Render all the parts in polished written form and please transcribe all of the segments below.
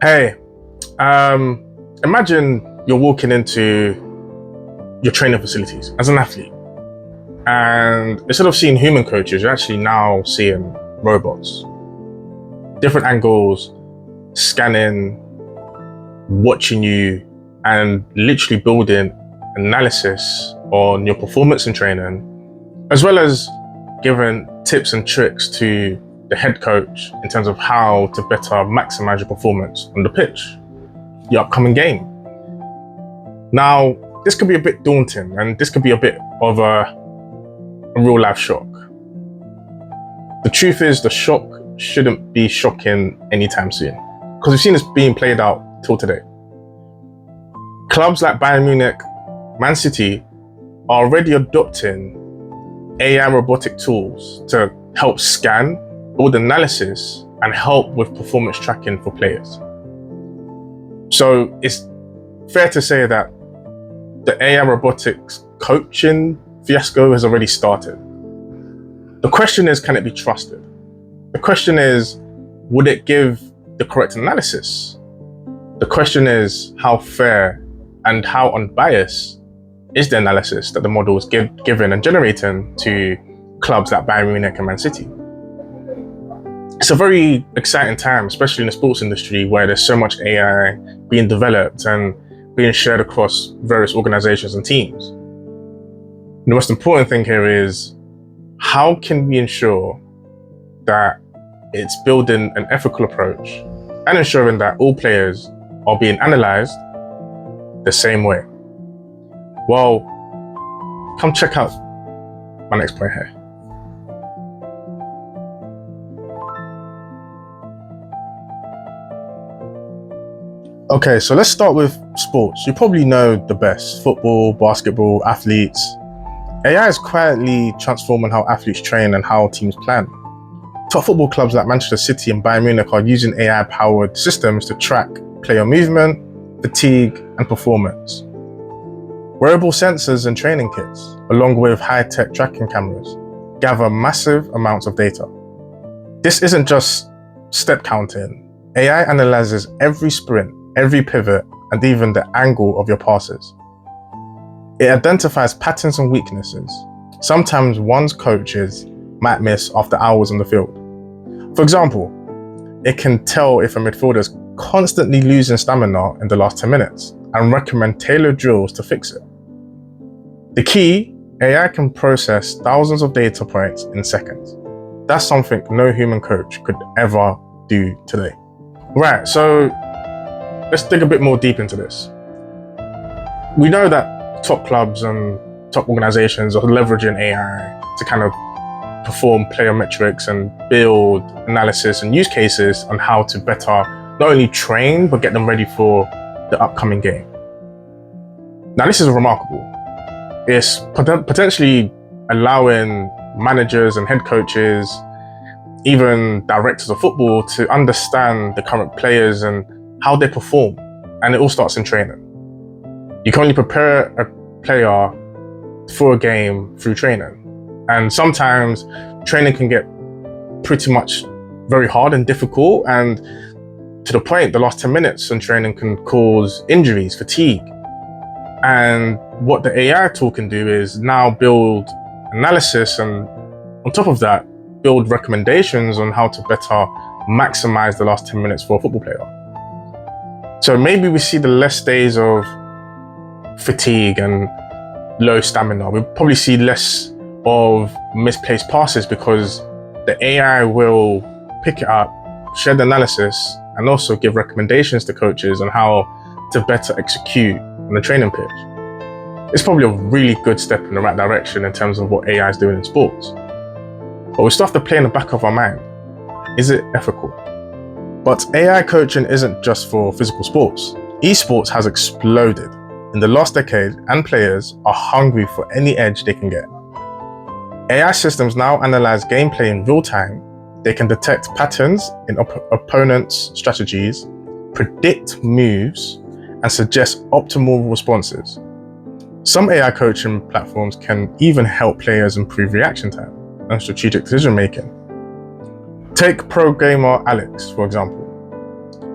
Hey, imagine you're walking into your training facilities as an athlete, and instead of seeing human coaches, you're actually now seeing robots, different angles, scanning, watching you, and literally building analysis on your performance in training, as well as giving tips and tricks to the head coach in terms of how to better maximize your performance on the pitch, your upcoming game. Now, this could be a bit daunting and this could be a bit of a real life shock. The truth is, the shock shouldn't be shocking anytime soon because we've seen this being played out till today. Clubs like Bayern Munich, Man City are already adopting AI robotic tools to help scan, build analysis, and help with performance tracking for players. So it's fair to say that the AI robotics coaching fiasco has already started. The question is, can it be trusted? The question is, would it give the correct analysis? The question is, how fair and how unbiased is the analysis that the model is given and generating to clubs like Bayern Munich and Man City? It's a very exciting time, especially in the sports industry, where there's so much AI being developed and being shared across various organizations and teams. The most important thing here is, how can we ensure that it's building an ethical approach and ensuring that all players are being analyzed the same way? Well, come check out my next point here. Okay, so let's start with sports. You probably know the best: football, basketball, athletes. AI is quietly transforming how athletes train and how teams plan. Top football clubs like Manchester City and Bayern Munich are using AI-powered systems to track player movement, fatigue, and performance. Wearable sensors and training kits, along with high-tech tracking cameras, gather massive amounts of data. This isn't just step counting. AI analyzes every sprint, every pivot, and even the angle of your passes. It identifies patterns and weaknesses, sometimes ones coaches might miss after hours on the field. For example, it can tell if a midfielder is constantly losing stamina in the last 10 minutes and recommend tailored drills to fix it. The key, AI can process thousands of data points in seconds. That's something no human coach could ever do today. Right, so let's dig a bit more deep into this. We know that top clubs and top organizations are leveraging AI to kind of perform player metrics and build analysis and use cases on how to better not only train, but get them ready for the upcoming game. Now, this is remarkable. It's potentially allowing managers and head coaches, even directors of football, to understand the current players and how they perform. And it all starts in training. You can only prepare a player for a game through training. And sometimes training can get pretty much very hard and difficult, and to the point, the last 10 minutes in training can cause injuries, fatigue. And what the AI tool can do is now build analysis, and on top of that, build recommendations on how to better maximize the last 10 minutes for a football player. So maybe we see the less days of fatigue and low stamina. We'll probably see less of misplaced passes because the AI will pick it up, share the analysis, and also give recommendations to coaches on how to better execute on the training pitch. It's probably a really good step in the right direction in terms of what AI is doing in sports. But we still have to play in the back of our mind. Is it ethical? But AI coaching isn't just for physical sports. Esports has exploded in the last decade, and players are hungry for any edge they can get. AI systems now analyze gameplay in real time. They can detect patterns in opponents' strategies, predict moves, and suggest optimal responses. Some AI coaching platforms can even help players improve reaction time and strategic decision making. Take pro gamer Alex, for example.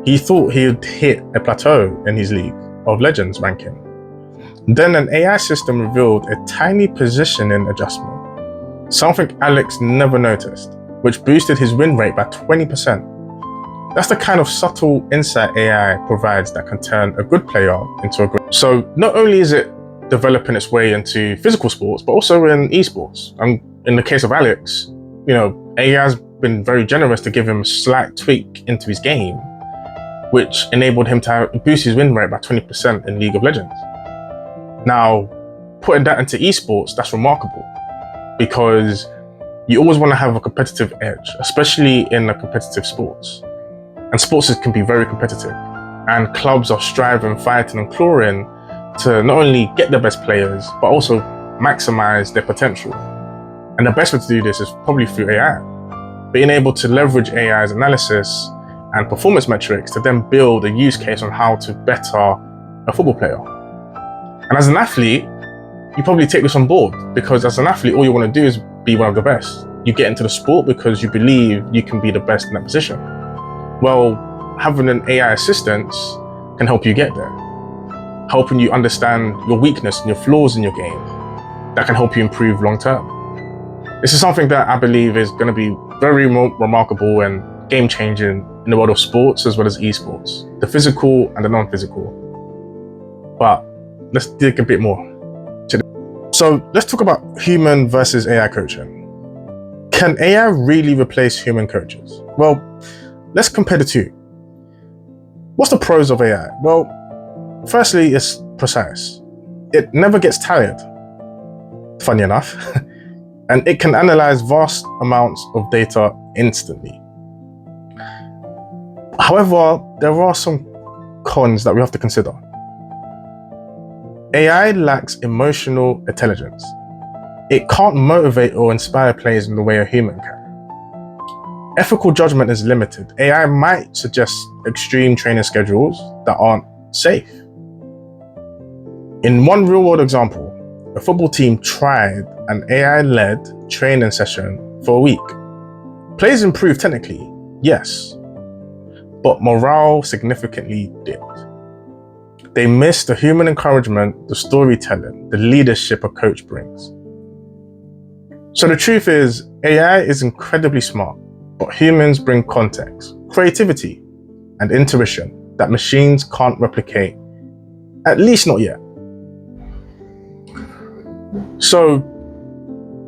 He thought he had hit a plateau in his League of Legends ranking. Then an AI system revealed a tiny positioning adjustment, something Alex never noticed, which boosted his win rate by 20%. That's the kind of subtle insight AI provides that can turn a good player into a great. So not only is it developing its way into physical sports, but also in esports. And in the case of Alex, AI has been very generous to give him a slight tweak into his game, which enabled him to boost his win rate by 20% in League of Legends. Now, putting that into esports, that's remarkable, because you always want to have a competitive edge, especially in the competitive sports. And sports can be very competitive, and clubs are striving, fighting and clawing to not only get the best players, but also maximize their potential. And the best way to do this is probably through AI. Being able to leverage AI's analysis and performance metrics to then build a use case on how to better a football player. And as an athlete, you probably take this on board, because as an athlete, all you want to do is be one of the best. You get into the sport because you believe you can be the best in that position. Well, having an AI assistance can help you get there, helping you understand your weakness and your flaws in your game that can help you improve long term. This is something that I believe is going to be very remarkable and game changing in the world of sports as well as esports, the physical and the non-physical. But let's dig a bit more. So let's talk about human versus AI coaching. Can AI really replace human coaches? Well, let's compare the two. What's the pros of AI? Well, firstly, it's precise. It never gets tired, funny enough, and it can analyze vast amounts of data instantly. However, there are some cons that we have to consider. AI lacks emotional intelligence. It can't motivate or inspire players in the way a human can. Ethical judgment is limited. AI might suggest extreme training schedules that aren't safe. In one real-world example, a football team tried an AI-led training session for a week. Players improved technically, yes, but morale significantly dipped. They missed the human encouragement, the storytelling, the leadership a coach brings. So the truth is, AI is incredibly smart, but humans bring context, creativity, and intuition that machines can't replicate, at least not yet. So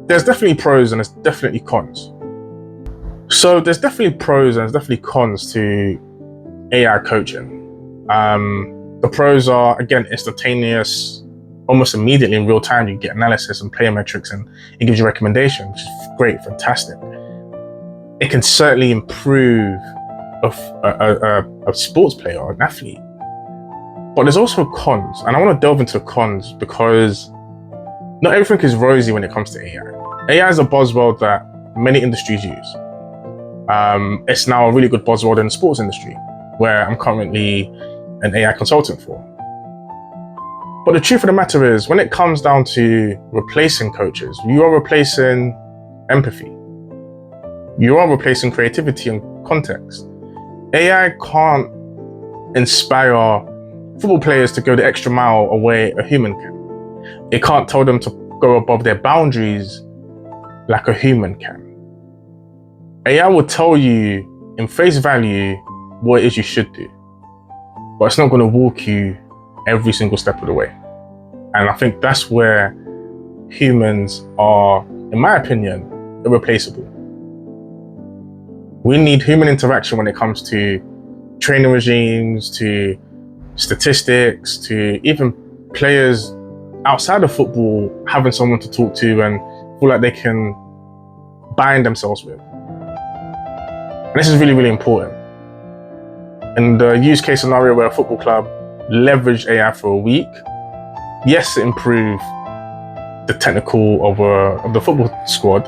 there's definitely pros and there's definitely cons. So there's definitely pros and there's definitely cons to AI coaching. The pros are, again, instantaneous, almost immediately in real time. You get analysis and player metrics and it gives you recommendations, which is great, fantastic. It can certainly improve a sports player or an athlete. But there's also cons, and I want to delve into the cons because not everything is rosy when it comes to AI. AI is a buzzword that many industries use. It's now a really good buzzword in the sports industry, where I'm currently an AI consultant for. But the truth of the matter is, when it comes down to replacing coaches, you are replacing empathy. You are replacing creativity and context. AI can't inspire football players to go the extra mile away a human can. It can't tell them to go above their boundaries like a human can. AI will tell you in face value what it is you should do, but it's not going to walk you every single step of the way. And I think that's where humans are, in my opinion, irreplaceable. We need human interaction when it comes to training regimes, to statistics, to even players outside of football having someone to talk to and feel like they can bind themselves with. And this is really, really important. In the use case scenario where a football club leveraged AI for a week, yes, it improved the technical of the football squad,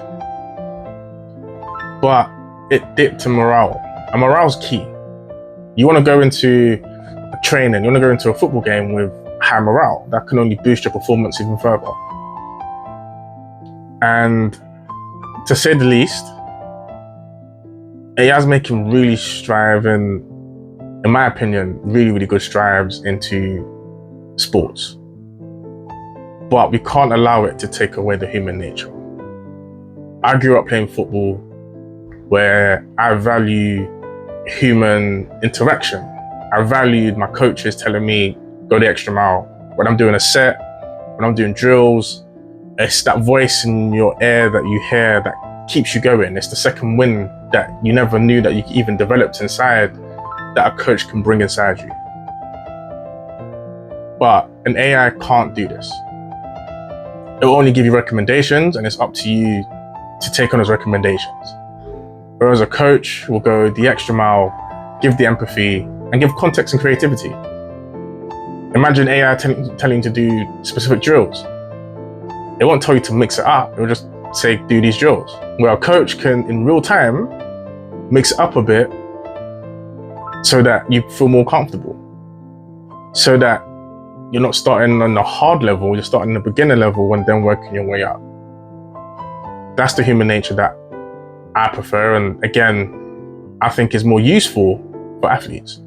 but it dipped in morale. And morale is key. You want to go into a training, you want to go into a football game with high morale. That can only boost your performance even further. And to say the least, AI is making really strive in in my opinion, really, really good strides into sports. But we can't allow it to take away the human nature. I grew up playing football where I value human interaction. I valued my coaches telling me, go the extra mile. When I'm doing a set, when I'm doing drills, it's that voice in your ear that you hear that keeps you going. It's the second wind that you never knew that you even developed inside, that a coach can bring inside you. But an AI can't do this. It will only give you recommendations, and it's up to you to take on those recommendations. Whereas a coach will go the extra mile, give the empathy, and give context and creativity. Imagine AI telling you to do specific drills. It won't tell you to mix it up. It will just say, do these drills. Where a coach can, in real time, mix it up a bit so that you feel more comfortable. So that you're not starting on the hard level, you're starting on the beginner level and then working your way up. That's the human nature that I prefer, and again, I think is more useful for athletes.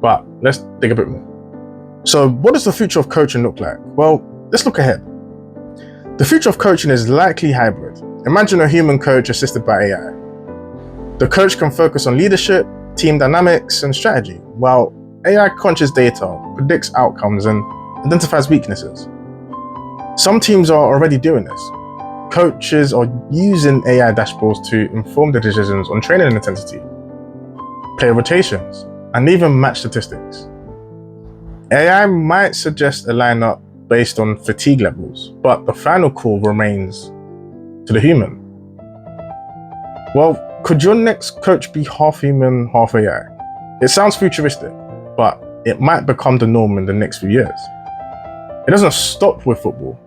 But let's dig a bit more. So what does the future of coaching look like? Well, let's look ahead. The future of coaching is likely hybrid. Imagine a human coach assisted by AI. The coach can focus on leadership, team dynamics, and strategy, while AI crunches data, predicts outcomes, and identifies weaknesses. Some teams are already doing this. Coaches are using AI dashboards to inform their decisions on training intensity, player rotations, and even match statistics. AI might suggest a lineup based on fatigue levels, but the final call remains to the human. Well, could your next coach be half human, half AI? It sounds futuristic, but it might become the norm in the next few years. It doesn't stop with football.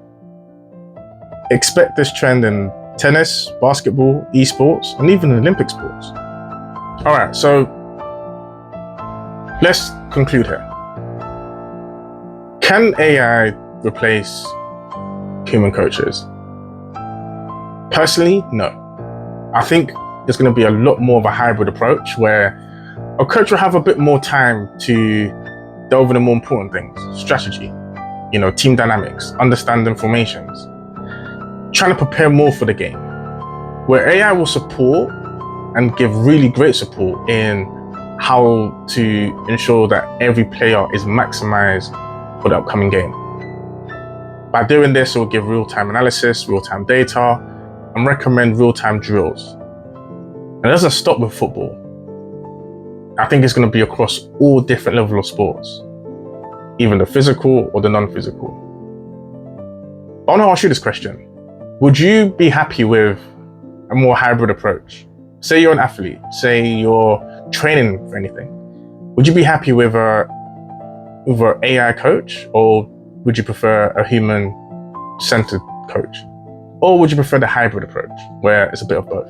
Expect this trend in tennis, basketball, esports, and even Olympic sports. All right, so let's conclude here. Can AI replace human coaches? Personally, no. I think there's going to be a lot more of a hybrid approach where a coach will have a bit more time to delve into more important things, strategy, team dynamics, understanding formations, trying to prepare more for the game, where AI will support and give really great support in how to ensure that every player is maximized for the upcoming game. By doing this, it will give real-time analysis, real-time data, and recommend real-time drills. And it doesn't stop with football. I think it's going to be across all different levels of sports, even the physical or the non-physical. I want to ask you this question. Would you be happy with a more hybrid approach? Say you're an athlete, say you're training for anything. Would you be happy with an AI coach, or would you prefer a human-centered coach? Or would you prefer the hybrid approach, where it's a bit of both?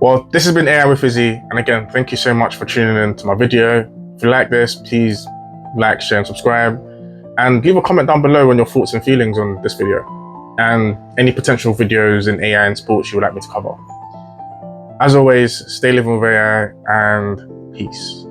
Well, this has been AI with Izzy, and again, thank you so much for tuning in to my video. If you like this, please like, share, and subscribe, and leave a comment down below on your thoughts and feelings on this video, and any potential videos in AI and sports you would like me to cover. As always, stay living with AI, and peace.